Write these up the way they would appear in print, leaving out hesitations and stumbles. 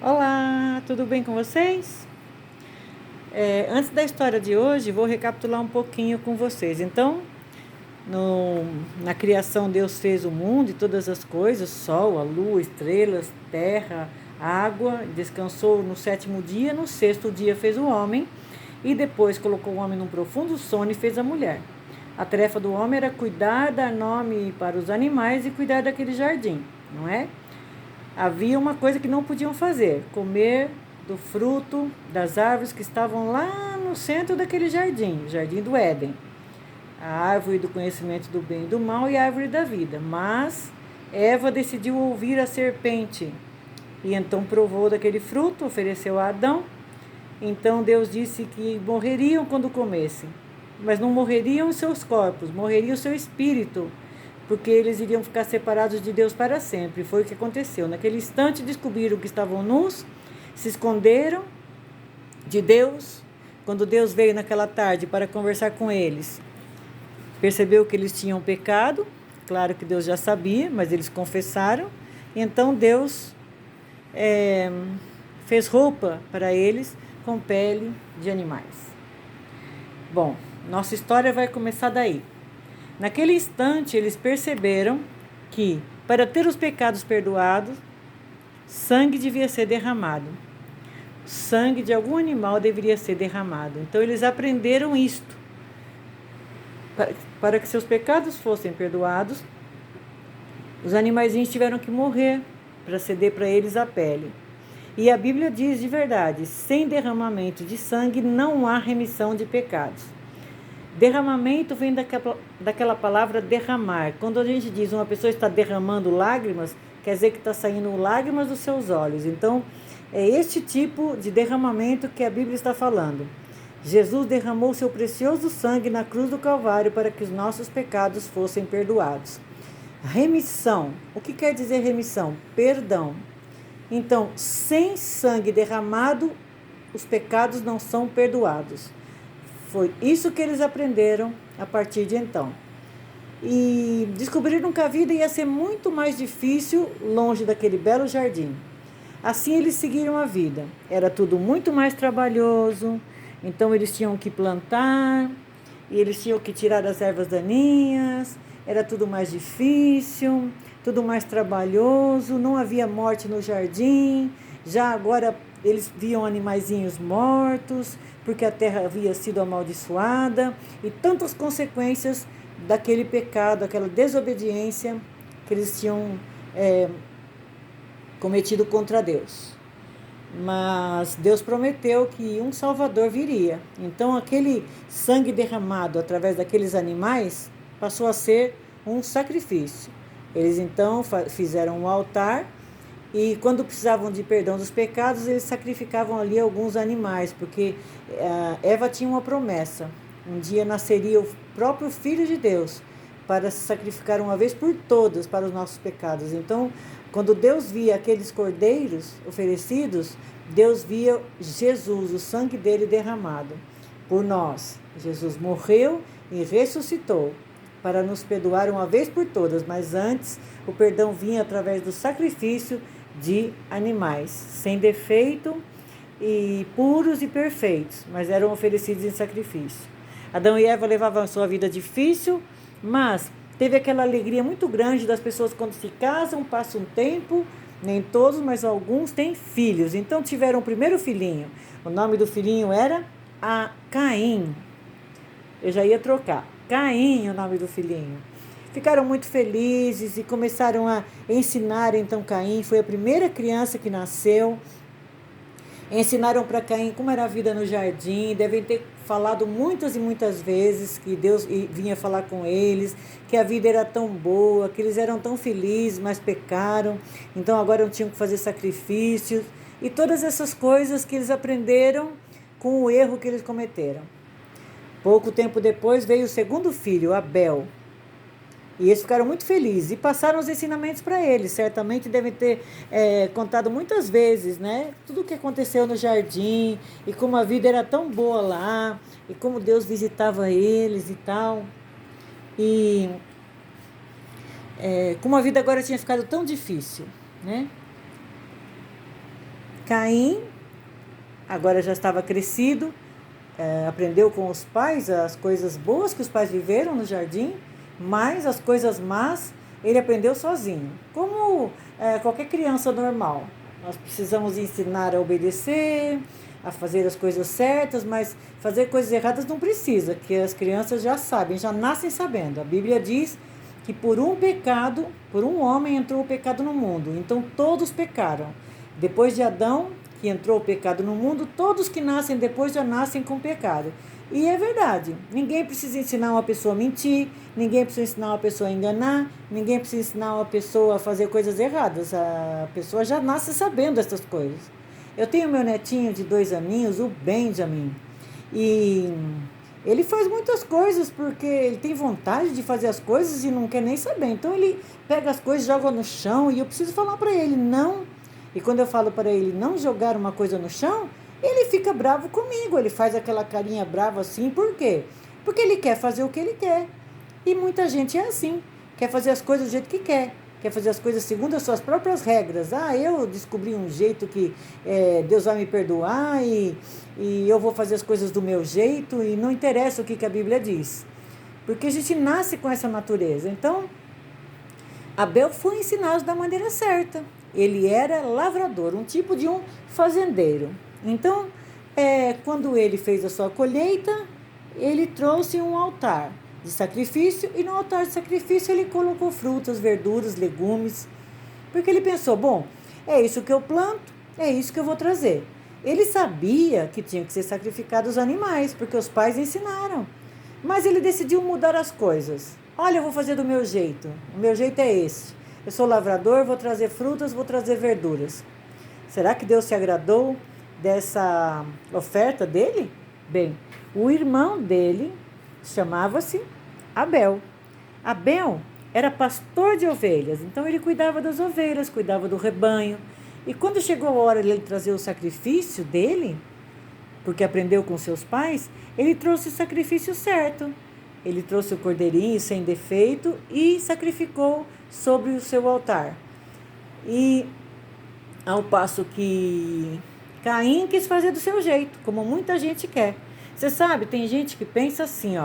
Olá, tudo bem com vocês? Antes da história de hoje, vou recapitular um pouquinho com vocês. Então, na criação, Deus fez o mundo e todas as coisas, sol, a lua, estrelas, terra, água, descansou no sétimo dia, no sexto dia fez o homem e depois colocou o homem num profundo sono e fez a mulher. A tarefa do homem era cuidar, dar nome para os animais e cuidar daquele jardim, não é? Havia uma coisa que não podiam fazer: comer do fruto das árvores que estavam lá no centro daquele jardim, o jardim do Éden. A árvore do conhecimento do bem e do mal e a árvore da vida. Mas Eva decidiu ouvir a serpente e então provou daquele fruto, ofereceu a Adão. Então Deus disse que morreriam quando comessem, mas não morreriam os seus corpos, morreria o seu espírito, porque eles iriam ficar separados de Deus para sempre. Foi o que aconteceu. Naquele instante descobriram que estavam nus, se esconderam de Deus. Quando Deus veio naquela tarde para conversar com eles, percebeu que eles tinham pecado. Claro que Deus já sabia, mas eles confessaram. E então Deus fez roupa para eles com pele de animais. Bom, nossa história vai começar daí. Naquele instante, eles perceberam que, para ter os pecados perdoados, sangue devia ser derramado. Sangue de algum animal deveria ser derramado. Então, eles aprenderam isto. Para que seus pecados fossem perdoados, os animaizinhos tiveram que morrer para ceder para eles a pele. E a Bíblia diz de verdade: sem derramamento de sangue não há remissão de pecados. Derramamento vem daquela palavra derramar. Quando a gente diz uma pessoa está derramando lágrimas, quer dizer que está saindo lágrimas dos seus olhos. Então, é este tipo de derramamento que a Bíblia está falando. Jesus derramou seu precioso sangue na cruz do Calvário para que os nossos pecados fossem perdoados. Remissão. O que quer dizer remissão? Perdão. Então, sem sangue derramado, os pecados não são perdoados. Foi isso que eles aprenderam a partir de então. E descobriram que a vida ia ser muito mais difícil longe daquele belo jardim. Assim eles seguiram a vida. Era tudo muito mais trabalhoso. Então eles tinham que plantar, e eles tinham que tirar as ervas daninhas. Era tudo mais difícil, tudo mais trabalhoso. Não havia morte no jardim. Já agora eles viam animaizinhos mortos, porque a terra havia sido amaldiçoada, e tantas consequências daquele pecado, aquela desobediência que eles tinham cometido contra Deus. Mas Deus prometeu que um Salvador viria. Então aquele sangue derramado através daqueles animais passou a ser um sacrifício. Eles então fizeram um altar, e quando precisavam de perdão dos pecados, eles sacrificavam ali alguns animais, porque Eva tinha uma promessa: um dia nasceria o próprio Filho de Deus para se sacrificar uma vez por todas para os nossos pecados. Então, quando Deus via aqueles cordeiros oferecidos, Deus via Jesus, o sangue dele derramado por nós. Jesus morreu e ressuscitou para nos perdoar uma vez por todas, mas antes o perdão vinha através do sacrifício de animais, sem defeito e puros e perfeitos, mas eram oferecidos em sacrifício. Adão e Eva levavam a sua vida difícil, mas teve aquela alegria muito grande das pessoas quando se casam, passa um tempo, nem todos, mas alguns têm filhos. Então tiveram o primeiro filhinho. O nome do filhinho era Caim. Eu já ia trocar. Caim, o nome do filhinho. Ficaram muito felizes e começaram a ensinar então Caim. Foi a primeira criança que nasceu. Ensinaram para Caim como era a vida no jardim. Devem ter falado muitas e muitas vezes que Deus vinha falar com eles, que a vida era tão boa, que eles eram tão felizes, mas pecaram. Então agora não tinham que fazer sacrifícios. E todas essas coisas que eles aprenderam com o erro que eles cometeram. Pouco tempo depois veio o segundo filho, Abel. E eles ficaram muito felizes e passaram os ensinamentos para eles. Certamente devem ter contado muitas vezes, né? Tudo o que aconteceu no jardim e como a vida era tão boa lá e como Deus visitava eles e tal. E como a vida agora tinha ficado tão difícil, né? Caim agora já estava crescido, aprendeu com os pais as coisas boas que os pais viveram no jardim, mas as coisas más ele aprendeu sozinho, como qualquer criança normal. Nós precisamos ensinar a obedecer, a fazer as coisas certas, mas fazer coisas erradas não precisa, que as crianças já sabem, já nascem sabendo. A Bíblia diz que por um pecado, por um homem entrou o pecado no mundo, então todos pecaram. Depois de Adão, que entrou o pecado no mundo, todos que nascem depois já nascem com pecado. E é verdade, ninguém precisa ensinar uma pessoa a mentir, ninguém precisa ensinar uma pessoa a enganar, ninguém precisa ensinar uma pessoa a fazer coisas erradas. A pessoa já nasce sabendo essas coisas. Eu tenho meu netinho de 2 aninhos, o Benjamin, e ele faz muitas coisas porque ele tem vontade de fazer as coisas e não quer nem saber. Então ele pega as coisas, joga no chão e eu preciso falar para ele, não. E quando eu falo para ele não jogar uma coisa no chão, ele fica bravo comigo, ele faz aquela carinha brava assim, por quê? Porque ele quer fazer o que ele quer. E muita gente é assim, quer fazer as coisas do jeito que quer fazer as coisas segundo as suas próprias regras. Eu descobri um jeito que Deus vai me perdoar e eu vou fazer as coisas do meu jeito e não interessa o que a Bíblia diz. Porque a gente nasce com essa natureza. Então, Abel foi ensinado da maneira certa. Ele era lavrador, um tipo de um fazendeiro. Então, quando ele fez a sua colheita, ele trouxe um altar de sacrifício e no altar de sacrifício ele colocou frutas, verduras, legumes, porque ele pensou, bom, é isso que eu planto, é isso que eu vou trazer. Ele sabia que tinha que ser sacrificados os animais, porque os pais ensinaram, mas ele decidiu mudar as coisas. Olha, eu vou fazer do meu jeito, o meu jeito é esse. Eu sou lavrador, vou trazer frutas, vou trazer verduras. Será que Deus se agradou dessa oferta dele? Bem, o irmão dele chamava-se Abel. Abel era pastor de ovelhas, então ele cuidava das ovelhas, cuidava do rebanho. E quando chegou a hora de ele trazer o sacrifício dele, porque aprendeu com seus pais, ele trouxe o sacrifício certo. Ele trouxe o cordeirinho sem defeito e sacrificou sobre o seu altar. E ao passo que Caim quis fazer do seu jeito, como muita gente quer. Você sabe, tem gente que pensa assim,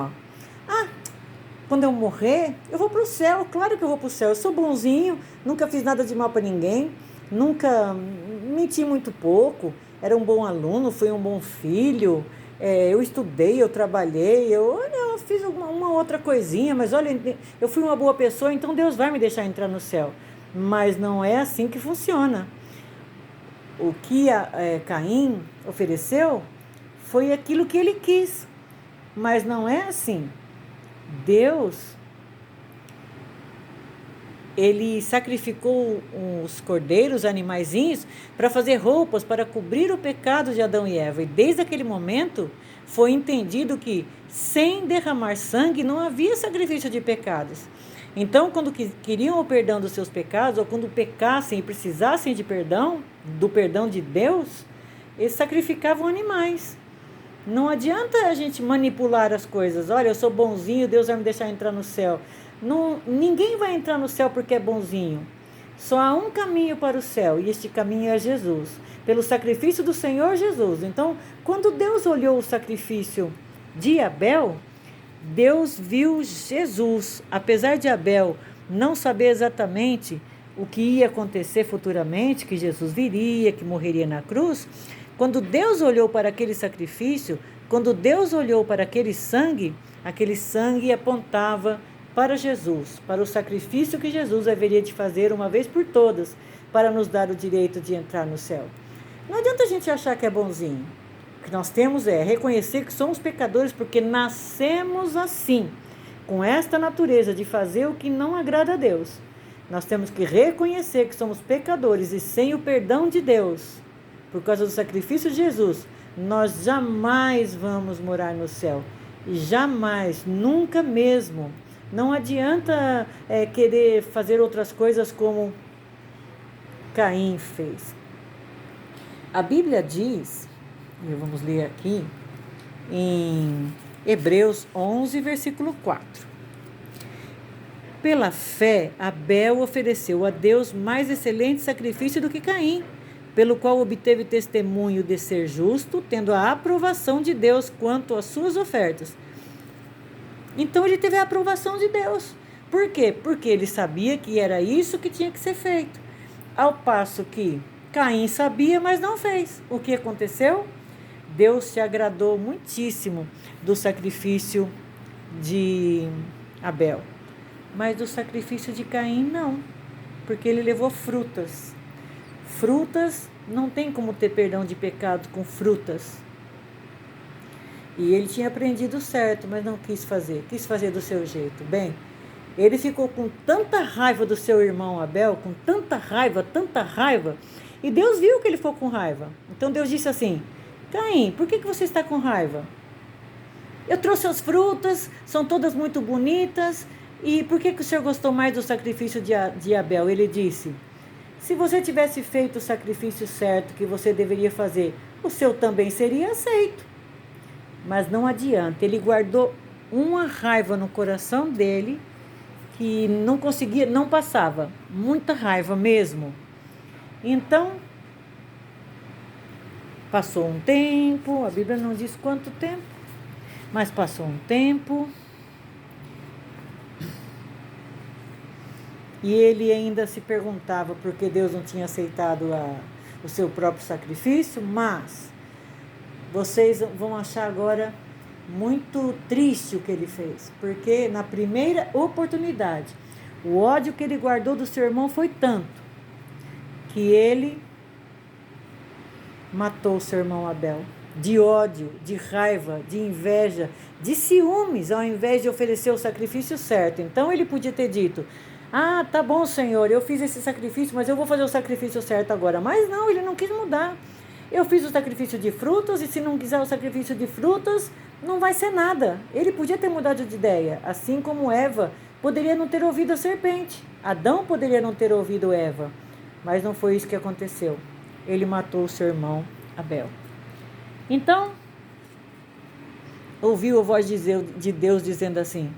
quando eu morrer, eu vou para o céu. Claro que eu vou para o céu. Eu sou bonzinho, nunca fiz nada de mal para ninguém, nunca menti muito pouco, era um bom aluno, fui um bom filho, eu estudei, eu trabalhei, eu fiz uma outra coisinha, mas olha, eu fui uma boa pessoa, então Deus vai me deixar entrar no céu. Mas não é assim que funciona. O que Caim ofereceu foi aquilo que ele quis, mas não é assim. Deus, ele sacrificou os cordeiros, animaizinhos, para fazer roupas, para cobrir o pecado de Adão e Eva. E desde aquele momento foi entendido que sem derramar sangue não havia sacrifício de pecados. Então, quando queriam o perdão dos seus pecados, ou quando pecassem e precisassem de perdão, do perdão de Deus, eles sacrificavam animais. Não adianta a gente manipular as coisas. Olha, eu sou bonzinho, Deus vai me deixar entrar no céu. Não, ninguém vai entrar no céu porque é bonzinho. Só há um caminho para o céu, e este caminho é Jesus, pelo sacrifício do Senhor Jesus. Então, quando Deus olhou o sacrifício de Abel, Deus viu Jesus. Apesar de Abel não saber exatamente o que ia acontecer futuramente, que Jesus viria, que morreria na cruz, quando Deus olhou para aquele sacrifício, quando Deus olhou para aquele sangue apontava para Jesus, para o sacrifício que Jesus haveria de fazer uma vez por todas, para nos dar o direito de entrar no céu. Não adianta a gente achar que é bonzinho. O que nós temos é reconhecer que somos pecadores porque nascemos assim, com esta natureza de fazer o que não agrada a Deus. Nós temos que reconhecer que somos pecadores e sem o perdão de Deus, por causa do sacrifício de Jesus, nós jamais vamos morar no céu. E jamais, nunca mesmo. Não adianta querer fazer outras coisas como Caim fez. A Bíblia diz, e vamos ler aqui, em Hebreus 11, versículo 4. Pela fé, Abel ofereceu a Deus mais excelente sacrifício do que Caim, pelo qual obteve testemunho de ser justo, tendo a aprovação de Deus quanto às suas ofertas. Então ele teve a aprovação de Deus. Por quê? Porque ele sabia que era isso que tinha que ser feito. Ao passo que Caim sabia, mas não fez. O que aconteceu? Deus se agradou muitíssimo do sacrifício de Abel. Mas do sacrifício de Caim, não. Porque ele levou frutas. Frutas, não tem como ter perdão de pecado com frutas. E ele tinha aprendido certo, mas não quis fazer. Quis fazer do seu jeito. Bem, ele ficou com tanta raiva do seu irmão Abel, com tanta raiva, e Deus viu que ele ficou com raiva. Então Deus disse assim: Caim, por que você está com raiva? Eu trouxe as frutas, são todas muito bonitas, e por que o Senhor gostou mais do sacrifício de Abel? Ele disse: se você tivesse feito o sacrifício certo que você deveria fazer, o seu também seria aceito. Mas não adianta, ele guardou uma raiva no coração dele, que não conseguia, não passava, muita raiva mesmo. Então, passou um tempo, a Bíblia não diz quanto tempo, mas passou um tempo, e ele ainda se perguntava por que Deus não tinha aceitado o seu próprio sacrifício, mas vocês vão achar agora muito triste o que ele fez, porque na primeira oportunidade, o ódio que ele guardou do seu irmão foi tanto, que ele matou o seu irmão Abel, de ódio, de raiva, de inveja, de ciúmes, ao invés de oferecer o sacrifício certo. Então ele podia ter dito: ah, tá bom, Senhor, eu fiz esse sacrifício, mas eu vou fazer o sacrifício certo agora. Mas não, ele não quis mudar. Eu fiz o sacrifício de frutas, e se não quiser o sacrifício de frutas, não vai ser nada. Ele podia ter mudado de ideia, assim como Eva poderia não ter ouvido a serpente. Adão poderia não ter ouvido Eva, mas não foi isso que aconteceu. Ele matou o seu irmão Abel. Então, ouviu a voz de Deus dizendo assim: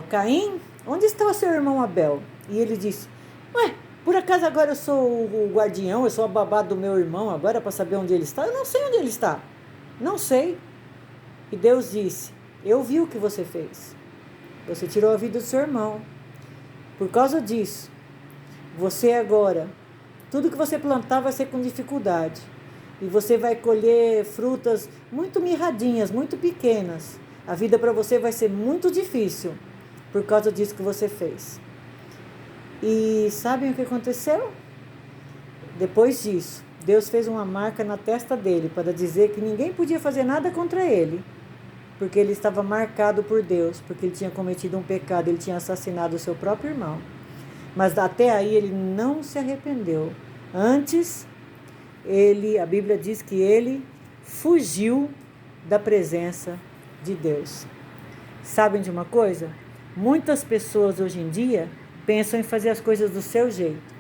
Caim, onde está o seu irmão Abel? E ele disse: ué, por acaso agora eu sou o guardião, eu sou a babá do meu irmão agora para saber onde ele está? Eu não sei onde ele está. Não sei. E Deus disse: eu vi o que você fez. Você tirou a vida do seu irmão. Por causa disso, você agora, tudo que você plantar vai ser com dificuldade. E você vai colher frutas muito mirradinhas, muito pequenas. A vida para você vai ser muito difícil por causa disso que você fez. E sabem o que aconteceu? Depois disso, Deus fez uma marca na testa dele para dizer que ninguém podia fazer nada contra ele, porque ele estava marcado por Deus, porque ele tinha cometido um pecado, ele tinha assassinado o seu próprio irmão. Mas até aí ele não se arrependeu. Antes, a Bíblia diz que ele fugiu da presença de Deus. Sabem de uma coisa? Muitas pessoas hoje em dia pensam em fazer as coisas do seu jeito.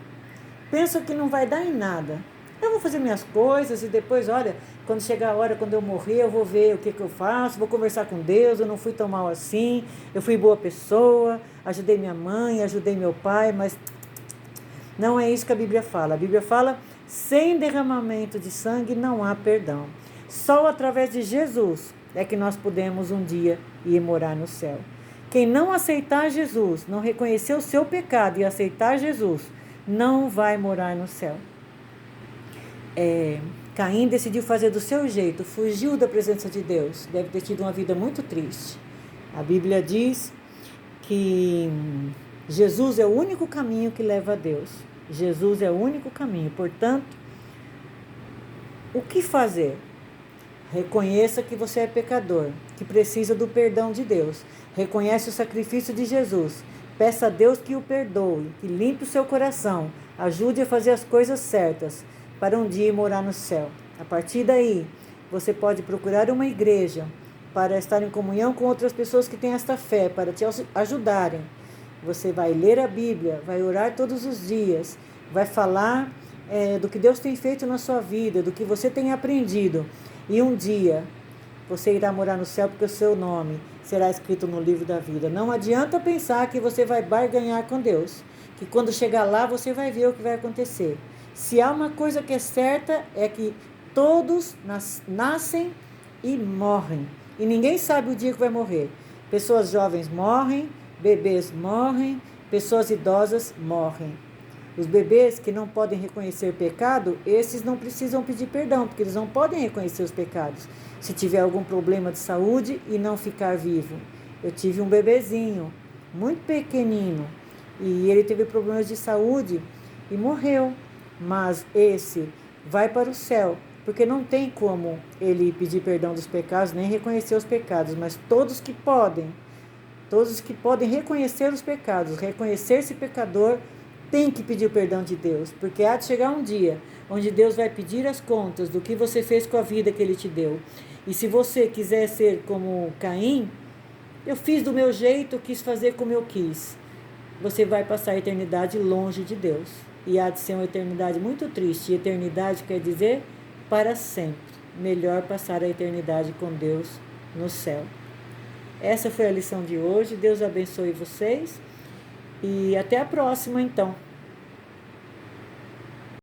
Pensam que não vai dar em nada. Eu vou fazer minhas coisas e depois, olha, quando chegar a hora, quando eu morrer, eu vou ver o que eu faço, vou conversar com Deus, eu não fui tão mal assim, eu fui boa pessoa, ajudei minha mãe, ajudei meu pai, mas não é isso que a Bíblia fala. A Bíblia fala: sem derramamento de sangue não há perdão. Só através de Jesus é que nós podemos um dia ir morar no céu. Quem não aceitar Jesus, não reconhecer o seu pecado e aceitar Jesus, não vai morar no céu. Caim decidiu fazer do seu jeito, fugiu da presença de Deus. Deve ter tido uma vida muito triste. A Bíblia diz que Jesus é o único caminho que leva a Deus. Jesus é o único caminho. Portanto, o que fazer? Reconheça que você é pecador, que precisa do perdão de Deus. Reconhece o sacrifício de Jesus. Peça a Deus que o perdoe, que limpe o seu coração. Ajude a fazer as coisas certas para um dia morar no céu. A partir daí, você pode procurar uma igreja para estar em comunhão com outras pessoas que têm esta fé, para te ajudarem. Você vai ler a Bíblia, vai orar todos os dias, vai falar do que Deus tem feito na sua vida, do que você tem aprendido. E um dia você irá morar no céu, porque o seu nome será escrito no livro da vida. Não adianta pensar que você vai barganhar com Deus, que quando chegar lá você vai ver o que vai acontecer. Se há uma coisa que é certa, é que todos nascem e morrem. E ninguém sabe o dia que vai morrer. Pessoas jovens morrem, bebês morrem, pessoas idosas morrem. Os bebês que não podem reconhecer pecado, esses não precisam pedir perdão, porque eles não podem reconhecer os pecados. Se tiver algum problema de saúde e não ficar vivo. Eu tive um bebezinho, muito pequenino, e ele teve problemas de saúde e morreu. Mas esse vai para o céu, porque não tem como ele pedir perdão dos pecados, nem reconhecer os pecados, mas todos que podem reconhecer os pecados, reconhecer-se pecador, tem que pedir o perdão de Deus, porque há de chegar um dia onde Deus vai pedir as contas do que você fez com a vida que Ele te deu. E se você quiser ser como Caim, eu fiz do meu jeito, quis fazer como eu quis, você vai passar a eternidade longe de Deus. E há de ser uma eternidade muito triste. E eternidade quer dizer para sempre. Melhor passar a eternidade com Deus no céu. Essa foi a lição de hoje. Deus abençoe vocês. E até a próxima, então.